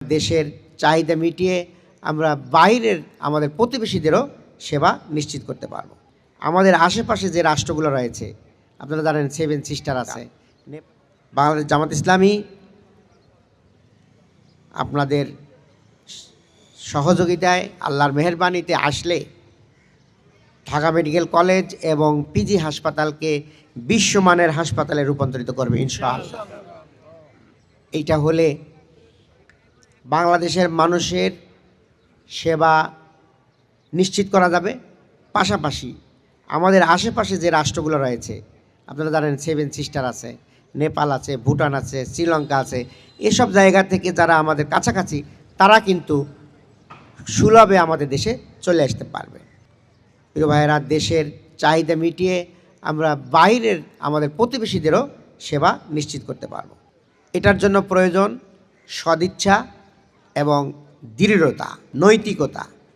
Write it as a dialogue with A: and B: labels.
A: দেশের চাহিদা মিটিয়ে আমরা বাইরের আমাদের প্রতিবেশীদেরও সেবা নিশ্চিত করতে পারব। আমাদের আশেপাশে যে রাষ্ট্রগুলো রয়েছে, আপনারা জানেন 7 সিস্টার আছে, বাংলাদেশ জামাত ইসলামী আপনাদের সহযোগিতায় আল্লাহর মেহেরবানিতে আসলে ঢাকা মেডিকেল কলেজ এবং পিজি হাসপাতালকে বিশ্বমানের হাসপাতালে রূপান্তরিত করবে ইনশাআল্লাহ। এইটা হলে বাংলাদেশের মানুষের সেবা নিশ্চিত করা যাবে। পাশাপাশি আমাদের আশেপাশে যে রাষ্ট্রগুলো রয়েছে, আপনারা জানেন 7 সিস্টার আছে, নেপাল আছে, ভুটান আছে, শ্রীলঙ্কা আছে, এসব জায়গা থেকে যারা আমাদের কাছাকাছি তারা কিন্তু সুলভে আমাদের দেশে চলে আসতে পারবে। প্রিয় ভাইয়েরা, দেশের চাহিদা মিটিয়ে আমরা বাইরের আমাদের প্রতিবেশীদেরও সেবা নিশ্চিত করতে পারব। এটার জন্য প্রয়োজন সদিচ্ছা এবং দৃঢ়তা, নৈতিকতা।